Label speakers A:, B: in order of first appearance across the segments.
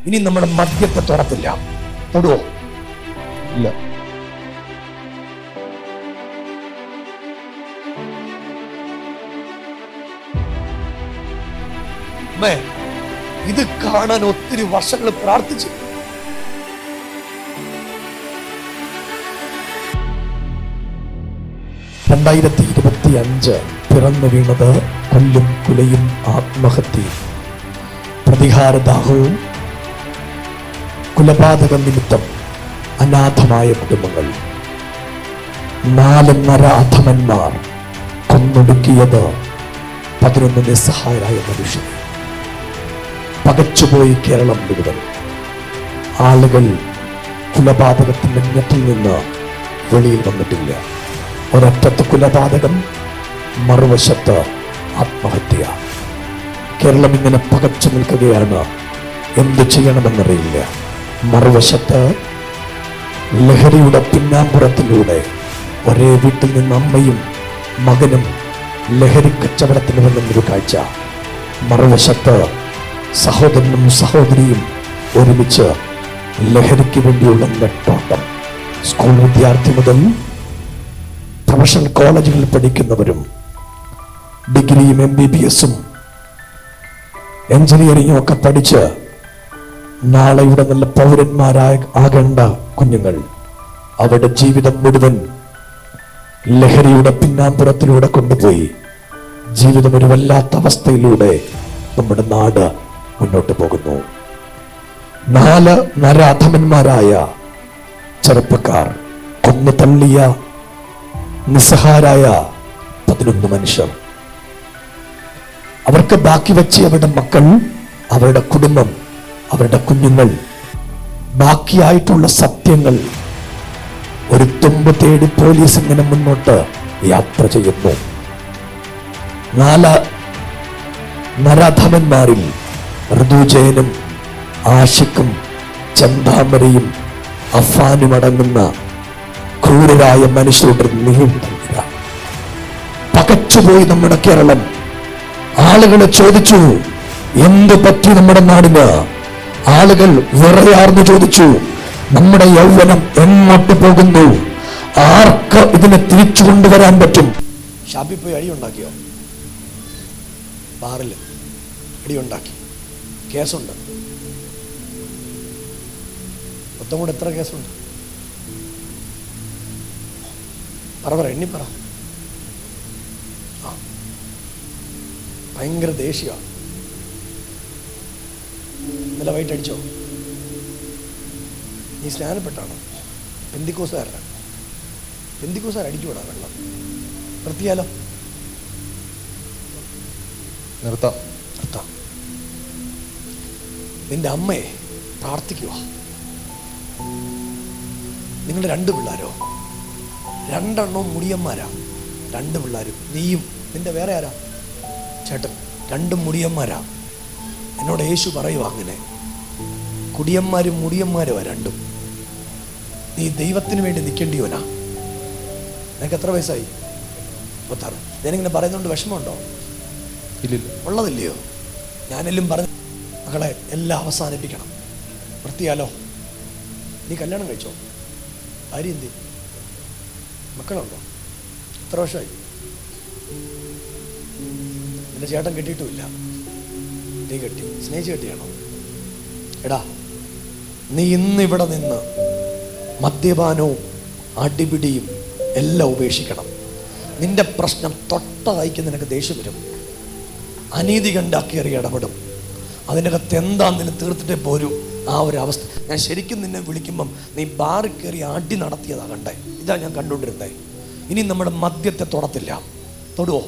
A: ഇനി നമ്മുടെ മദ്യത്തെ തുറത്തില്ല. തൊടുവോ?
B: ഇല്ല.
A: ഇത് കാണാൻ ഒത്തിരി വർഷങ്ങൾ പ്രാർത്ഥിച്ചു. പിറന്നു വീണത് കൊല്ലും കുലയും ആത്മഹത്യയും പ്രതികാരദാഹവും കുലപാതക നിമിത്തം അനാഥമായ കുടുംബങ്ങൾ. 4 നരാധമന്മാർ കൊന്നൊടുക്കിയത് 11 നിസ്സഹായരായ മനുഷ്യർ. പകച്ചുപോയി കേരളം മുഴുവൻ. ആളുകൾ കൊലപാതകത്തിന്റെ ഞെട്ടിൽ നിന്ന് വെളിയിൽ വന്നിട്ടില്ല. ഒരറ്റത്ത് കൊലപാതകം, മറുവശത്ത് ആത്മഹത്യ. കേരളം ഇങ്ങനെ പകച്ചു നിൽക്കുകയാണ്. എന്ത് ചെയ്യണമെന്നറിയില്ല. മറുവശത്ത് ലഹരിയുടെ പിന്നാമ്പുറത്തിലൂടെ ഒരേ വീട്ടിൽ നിന്ന് അമ്മയും മകനും ലഹരി കച്ചവടത്തിന് വന്നൊരു കാഴ്ച. മറുവശത്ത് സഹോദരനും സഹോദരിയും ഒരുമിച്ച് ലഹരിക്ക് വേണ്ടിയുള്ള നെട്ടോട്ടം. സ്കൂൾ വിദ്യാർത്ഥി മുതൽ പ്രൊഫഷണൽ കോളേജുകളിൽ പഠിക്കുന്നവരും ഡിഗ്രിയും MBBS-ഉം എഞ്ചിനീയറിംഗും ഒക്കെ പഠിച്ച് നാളെയുടെ നല്ല പൗരന്മാരാകേണ്ട കുഞ്ഞുങ്ങൾ അവരുടെ ജീവിതം മുഴുവൻ ലഹരിയുടെ പിന്നാമ്പുറത്തിലൂടെ കൊണ്ടുപോയി ജീവിതം ഒരു വല്ലാത്ത അവസ്ഥയിലൂടെ നമ്മുടെ നാട് മുന്നോട്ട് പോകുന്നു. 4 നരാധമന്മാരായ ചെറുപ്പക്കാർ കൊന്നു തള്ളിയ നിസ്സഹാരായ 11 മനുഷ്യർ. അവർക്ക് ബാക്കി വെച്ച് അവരുടെ മക്കൾ, അവരുടെ കുടുംബം, അവരുടെ കുഞ്ഞുങ്ങൾ, ബാക്കിയായിട്ടുള്ള സത്യങ്ങൾ ഒരു തുമ്പ് തേടി പോലീസ് ഇങ്ങനെ മുന്നോട്ട് യാത്ര ചെയ്യുന്നു. 4 നരാധമന്മാരിൽ ഋതുജയനും ആഷിഖും ചെന്താമരയും അഫാനും അടങ്ങുന്ന ക്രൂരരായ മനുഷ്യരുടെ നീണ്ട പകച്ചുപോയി നമ്മുടെ കേരളം. ആളുകളെ ചോദിച്ചു, എന്ത് പറ്റി നമ്മുടെ നാടിന്? ആളുകൾ വിറയാർന്നു ചോദിച്ചു, നമ്മുടെ യൗവനം എങ്ങോട്ട് പോകുന്നു? ആർക്ക് ഇതിനെ തിരിച്ചു കൊണ്ടുവരാൻ പറ്റും? ഷാപ്പിൽ പോയി അടിയുണ്ടാക്കിയോ? ബാറിൽ അടിയുണ്ടാക്കി, കേസുണ്ട്. മൊത്തം കൂടെ എത്ര കേസുണ്ട്? പറ എണ്ണി പറ. ഭയങ്കര ദേഷ്യമാണ്. ഇന്നലെ വൈകിട്ട് അടിച്ചോ? നീ സ്നാനപ്പെട്ടാണോ? പെന്തിക്കോസുകാരനാണ്. പെന്തിക്കോസുകാർ അടിച്ചുവിടാ വെള്ളം. നിർത്തിയാലോ?
B: നിർത്താം.
A: നിന്റെ അമ്മയെ പ്രാർത്ഥിക്കുക. നിങ്ങളുടെ 2 പിള്ളേരോ? 2 എണ്ണവും മുടിയന്മാരാ. 2 പിള്ളേരും നീയും. നിന്റെ വേറെ ആരാ? ചേട്ടൻ. 2 മുടിയന്മാരാ. എന്നോട് യേശു പറയുക, അങ്ങനെ കുടിയന്മാരും മുടിയന്മാരുമാ 2. നീ ദൈവത്തിന് വേണ്ടി നിൽക്കേണ്ടിയോനാ. നിനക്ക് എത്ര വയസ്സായി? 36. ഞാനിങ്ങനെ പറയുന്നതുകൊണ്ട് വിഷമമുണ്ടോ?
B: ഇല്ലില്ല.
A: ഉള്ളതില്ലയോ? ഞാനെല്ലാം പറഞ്ഞു, മക്കളെ എല്ലാം അവസാനിപ്പിക്കണം. വൃത്തിയാലോ? നീ കല്യാണം കഴിച്ചോ? ഭാര്യ എന്തി? മക്കളുണ്ടോ? എത്ര വർഷമായി? നിന്റെ ചേട്ടൻ കെട്ടിയിട്ടുമില്ല. നീ കെട്ടി? സ്നേഹിച്ച് കെട്ടിയാണോ? എടാ, നീ ഇന്നിവിടെ നിന്ന് മദ്യപാനവും അടിപിടിയും എല്ലാം ഉപേക്ഷിക്കണം. നിന്റെ പ്രശ്നം തൊട്ടതായിക്ക് നിനക്ക് ദേഷ്യം വരും. അനീതി കണ്ടാക്കിയേറി ഇടപെടും. അതിനകത്ത് എന്താണെന്ന് തീർത്തിട്ടേ പോരൂ. ആ ഒരു അവസ്ഥ. ഞാൻ ശരിക്കും നിന്നെ വിളിക്കുമ്പം നീ ബാറിൽ കയറി അടി നടത്തിയതാ കണ്ടേ. ഇതാ ഞാൻ കണ്ടുകൊണ്ടിരുന്നേ. ഇനി നമ്മുടെ മദ്യത്തെ തൊടത്തില്ല. തൊടുവോ?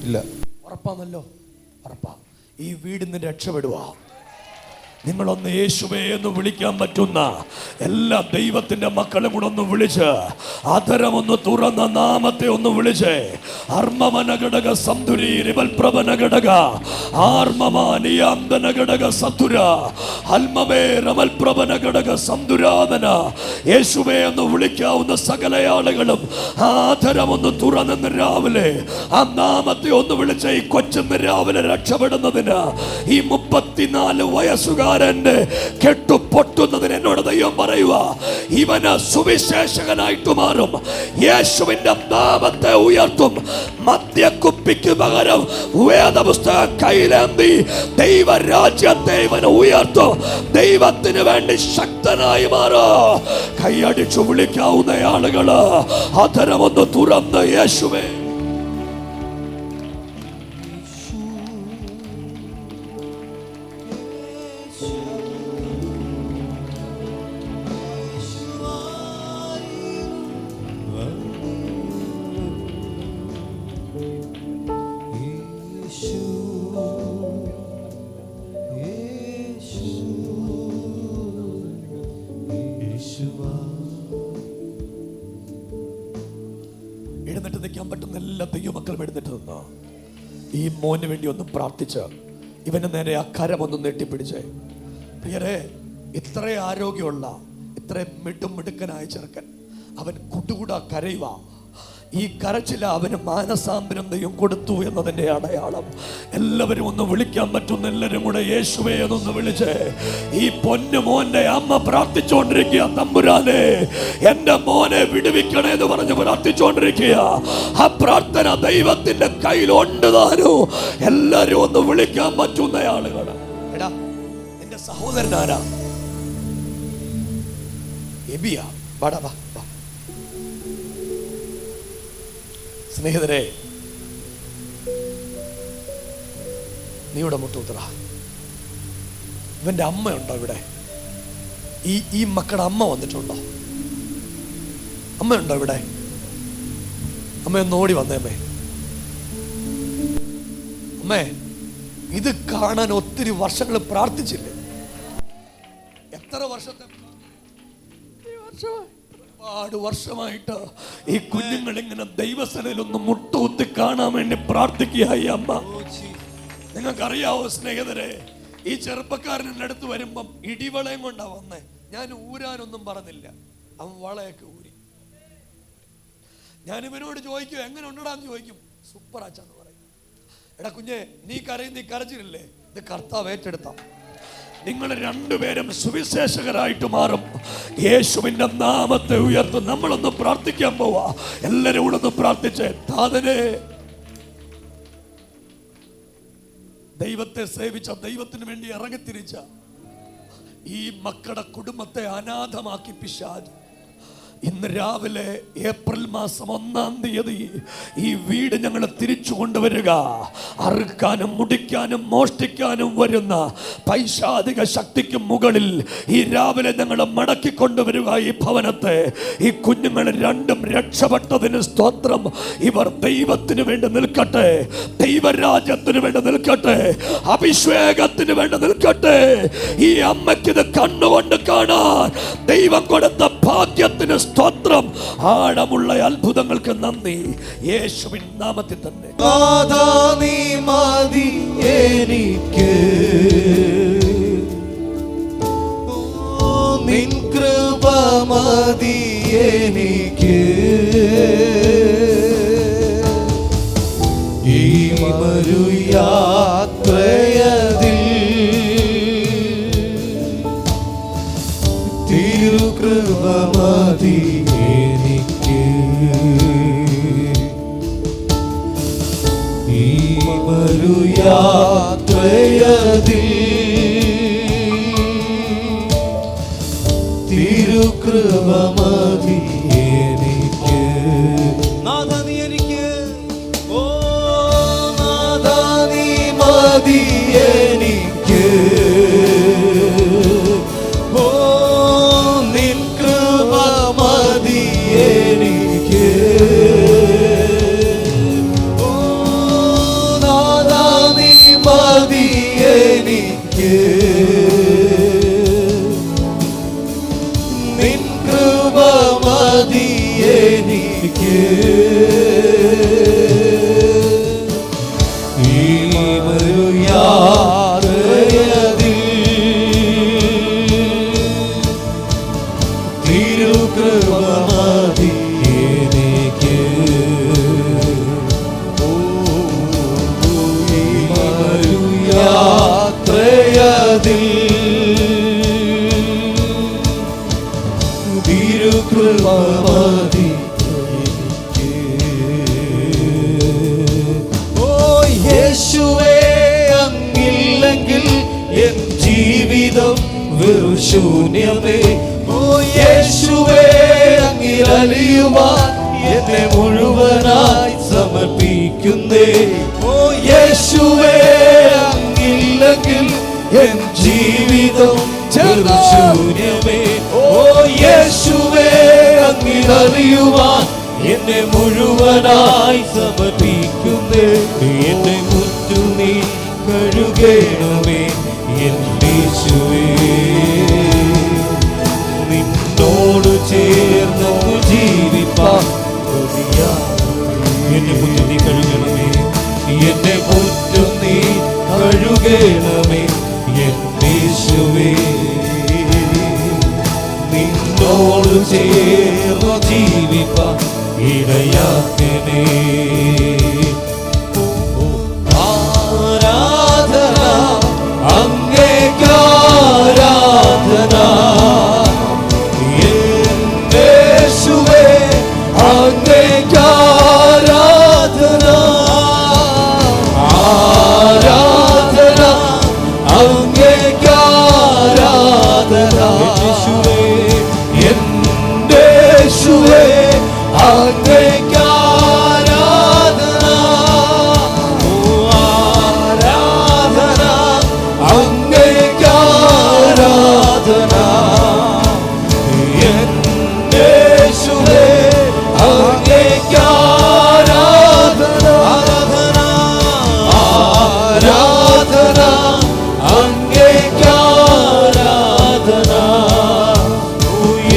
B: ഇല്ല.
A: ഉറപ്പാന്നല്ലോ? ഉറപ്പാ. ഈ വീടിന്ന് രക്ഷപ്പെടുക. നിങ്ങളൊന്ന് യേശുവേ എന്ന് വിളിക്കാൻ പറ്റുന്ന എല്ലാ ദൈവത്തിന്റെ മക്കളും കൂടെ ഒന്ന് വിളിച്ച്, അധരമൊന്ന് തുറന്ന നാമത്തെ ഒന്ന് വിളിച്ച്, അർമ്മമന ഘടക സന്തുരി റിവൽപ്രഭന ഘടക ആർമമാനിയാന്തന ഘടക സത്തുര അൽമമേ റമൽപ്രഭന ഘടക സന്തുരാധന. യേശുവേ എന്ന് വിളിക്കാവുന്ന സകല ആളുകളും ആധരമൊന്ന് തുറന്ന് രാവിലെ ആ നാമത്തെ ഒന്ന് വിളിച്ച് ഈ കൊച്ചിന്ന് രാവിലെ രക്ഷപ്പെടുന്നതിന് ഈ 34 വയസ്സുകാരന്റെ കെട്ടു പൊട്ടുന്നതിന് എന്നോട് ദൈവം പറയുക, ഇവന് സുവിശേഷകനായിട്ട് മാറും. യേശുവിന്റെ നാമത്തെ ഉയർത്തും. മദ്യക്കുപ്പിക്ക് പകരം വേദപുസ്തകം കൈലേന്തി ദൈവരാജ്യത്തെ ഇവന് ഉയർത്തും. ദൈവത്തിന് വേണ്ടി ശക്തനായി മാറും. കൈയടിച്ചു വിളിക്കാവുന്ന ആളുകള് അധരമൊന്ന് തുറന്ന് യേശുവേ. എഴുന്നേറ്റ് നിൽക്കാൻ പറ്റുന്ന എല്ലാ ദൈവമക്കളും എഴുന്നേറ്റ് നിന്നോ. ഈ മോന് വേണ്ടി ഒന്ന് പ്രാർത്ഥിച്ച് ഇവന് നേരെ ആ കരമൊന്ന് നെട്ടിപ്പിടിച്ചേ. പ്രിയരെ, ഇത്ര ആരോഗ്യമുള്ള ഇത്ര മിടുക്കനായ ചെറുക്കൻ അവൻ കുട്ടുകൂടാ കരയുക. ഈ കരച്ചില അവന് മാനസാന്തരം ദൈവം കൊടുത്തു എന്നതിന്റെ അടയാളം. എല്ലാവരും ഒന്ന് വിളിക്കാൻ പറ്റുന്ന എല്ലാവരും കൂടെ യേശുവേ എന്നൊന്ന് വിളിച്ചേ. ഈ പൊന്നു മോന്റെ അമ്മ പ്രാർത്ഥിച്ചുകൊണ്ടിരിക്കുക, തമ്പുരാനെ എന്റെ മോനെ വിടുവിക്കണേ എന്ന് പറഞ്ഞ് പ്രാർത്ഥിച്ചുകൊണ്ടിരിക്കുക. ആ പ്രാർത്ഥന ദൈവത്തിന്റെ കയ്യിലുണ്ട് താനോ. എല്ലാരും ഒന്ന് വിളിക്കാൻ പറ്റുന്ന ആളുകൾ. എടാ, നിന്റെ സഹോദരനാരാ? എബിയാ? വാടാ വാ. സ്നേഹിതരെ, നീ ഇവിടെ മുട്ടുത്തറ. ഇവന്റെ അമ്മയുണ്ടോ ഇവിടെ? ഈ മക്കളുടെ അമ്മ വന്നിട്ടുണ്ടോ? അമ്മയുണ്ടോ ഇവിടെ? അമ്മയൊന്ന് ഓടി വന്നേമ്മേ. അമ്മേ, ഇത് കാണാൻ ഒത്തിരി വർഷങ്ങൾ പ്രാർത്ഥിച്ചില്ലേ? എത്ര വർഷത്തെ? ഒരുപാട് വർഷമായിട്ട് ഈ കുഞ്ഞുങ്ങൾ ഇങ്ങനെ ദൈവസനയിൽ ഒന്ന് മുട്ടുകുത്തി കാണാൻ വേണ്ടി പ്രാർത്ഥിക്കുക. ഈ അമ്മ, നിങ്ങൾക്കറിയാവോ സ്നേഹിതരെ, ഈ ചെറുപ്പക്കാരൻ എൻ്റെ അടുത്ത് വരുമ്പം ഇടിവളയും കൊണ്ടാ വന്നേ. ഞാൻ ഊരാനൊന്നും പറഞ്ഞില്ല, അവൻ വളയൊക്കെ ഊരി. ഞാൻ ഇവനോട് ചോദിക്കും എങ്ങനെ ഉണ്ടടാന്ന് ചോദിക്കും, സൂപ്പർ ആച്ചാന്ന് പറയും. എടാ കുഞ്ഞെ, നീ കരച്ചില്ലേ? ഇത് കർത്താവ് ഏറ്റെടുത്ത. നിങ്ങൾ രണ്ടുപേരും സുവിശേഷകരായിട്ട് മാറും. യേശുവിന്റെ നാമത്തെ ഉയർത്തും. നമ്മളൊന്ന് പ്രാർത്ഥിക്കാൻ പോവാ. എല്ലാരും കൂടെ ഒന്ന് പ്രാർത്ഥിച്ചേ. താതനെ, ദൈവത്തെ സേവിച്ച, ദൈവത്തിന് വേണ്ടി ഇറങ്ങിത്തിരിച്ച ഈ മക്കളുടെ കുടുംബത്തെ അനാഥമാക്കി പിശാച് ഇന്ന് രാവിലെ ഏപ്രിൽ മാസം 1-ാം തീയതി ഈ വീട് ഞങ്ങൾ തിരിച്ചു കൊണ്ടുവരിക. അറുക്കാനും മുടിക്കാനും മോഷ്ടിക്കാനും വരുന്ന പൈശാചിക ശക്തിക്ക് മുകളിൽ ഈ രാവിലെ ഞങ്ങൾ മടക്കിക്കൊണ്ടുവരിക. ഈ ഭവനത്തെ, ഈ കുഞ്ഞുങ്ങൾ രണ്ടും രക്ഷപ്പെട്ടതിന് സ്തോത്രം. ഇവർ ദൈവത്തിന് വേണ്ടി നിൽക്കട്ടെ, ദൈവരാജ്യത്തിന് വേണ്ടി നിൽക്കട്ടെ, അഭിഷേകത്തിന് വേണ്ടി നിൽക്കട്ടെ. ഈ അമ്മയ്ക്കിത് കണ്ണുകൊണ്ട് കാണാൻ ദൈവം കൊടുത്ത ഭാഗ്യത്തിന് സ്തോത്രം. ആഴമുള്ള അത്ഭുതങ്ങൾക്ക് നന്ദി. യേശുവിൻ നാമത്തിൽ തന്നെ.
C: നീ മതി എനിക്ക്, നിൻ കൃപ മതി എനിക്ക്. ഈ ഒരു യാത്രയതിൽ തിരുകൃപ മതി എനിക്ക്. ഈ ഒരു യാത്രയതിൽ തിരുകൃപ മതി എനിക്ക്. നാഥ നീ എനിക്ക്, ഓ നാഥ നീ മതി എനിക്ക്. ഓ നിൻ കൃപ മതി എനിക്ക്. ഓ നാഥ നീ മതി എനിക്ക്. നിൻ കൃപ മതി എനിക്ക്. ഈ ഒരു യാത്ര കൃപ മതി എനിക്ക്. ഓ യേശുവേ, അങ്ങില്ലെങ്കിൽ എൻ ജീവിതം വെറു ശൂന്യമേ. ഓ യേശുവേ, അങ്ങിലലിയുവാൻ എന്നെ മുഴുവനായി സമർപ്പിക്കുന്നേ. ഓ യേശുവേ, അങ്ങില്ലെങ്കിൽ എൻ ജീവിതം വെറു ശൂന്യമേ. ഓ യേശുവേ, അങ്ങിലലിയുവാൻ എന്നെ മുഴുവനായി സമർപ്പിക്കുന്നേ. എന്നെ മുറ്റു നീ കഴുകണമേ യേശുവേ. നിന്നോട് ചേർന്നു ജീവിപ്പാൻ എന്നെ മുറ്റു നീ കഴുകണമേ. എന്നെ മുറ്റു നീ കഴുകണമേ യേശുവേ. നിന്നോട് ചേർന്നു ജീവിപ്പാൻ ഇടയാക്കണേ. ആരാധന അങ്ങേക്കാരാധന യേശുവേ, അങ്ങേക്കാരാധന. ആരാധന അങ്ങേക്കാരാധന യേശുവേ, എന്റെ യേശുവേ, അങ്ങേക്കാരാധന. ആരാധന അങ്ങേക്കാരാധന എന്റെ യേശുവേ, അങ്ങേക്കാരാധന. ആരാധന അങ്ങേക്കാരാധന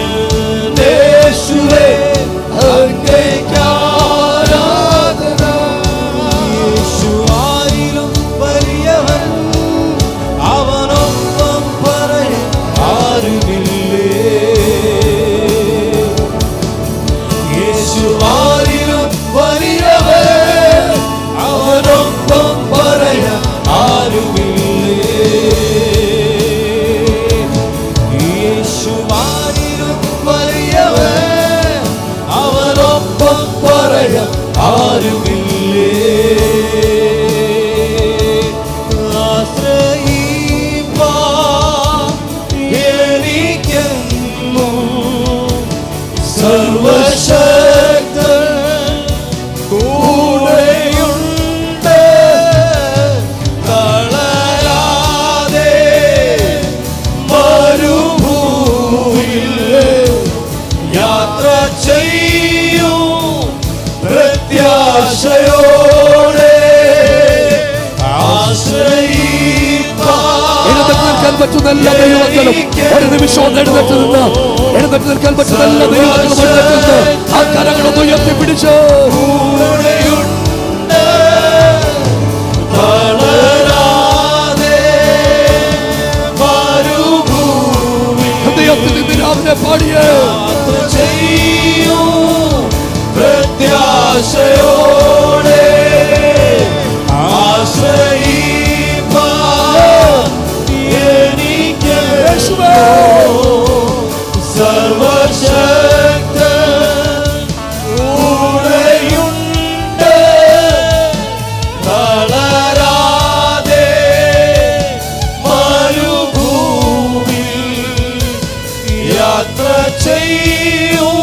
C: എന്റെ യേശുവേ, അങ്ങേക്കാരാധന. യേശു ആരിലും വലിയവൻ, അവനൊപ്പം പറയാൻ ആരുമില്ലേ. യേശു ആരിലും വലിയവൻ, അവനൊപ്പം പറയാൻ ആരുമില്ലേ. യേശു ആരിലും വലിയവൻ, അവനൊപ്പം പറയാൻ ആരുമില്ലേ. ആശ്രയിപ്പാൻ എനിക്കെന്നും സർവശക്തൻ കൂടെയുണ്ട്. തളരാതെ മരുഭൂമിയിൽ യാത്ര ചെയ്യും പ്രത്യാശയോടെ.
A: എഴുന്നേറ്റ് നിൽക്കാൻ പറ്റുന്ന എല്ലാ ദൈവമക്കളും ഒരു നിമിഷം എഴുന്നേറ്റ് നിന്ന്, എഴുന്നേറ്റ് നിൽക്കാൻ പറ്റുന്ന എല്ലാ ദൈവമക്കളും എഴുന്നേറ്റ് നിന്ന് ആ കരങ്ങളൊന്ന് ഉയർത്തിപ്പിടിച്ച്
C: കൂടെയുണ്ട്. തളരാതെ മരുഭൂമിയിൽ
A: ഹൃദയത്തിൽ നിന്ന് രാവിലെ പാടിയേ
C: യാത്ര ചെയ്യും പ്രത്യാശയോടെ. ആശ്രയിപ്പാൻ എനിക്ക് സർവശക്തൻ കൂടെയുണ്ട്. തളരാതെ മരുഭൂമിയിൽ യാത്ര ചെയ്യും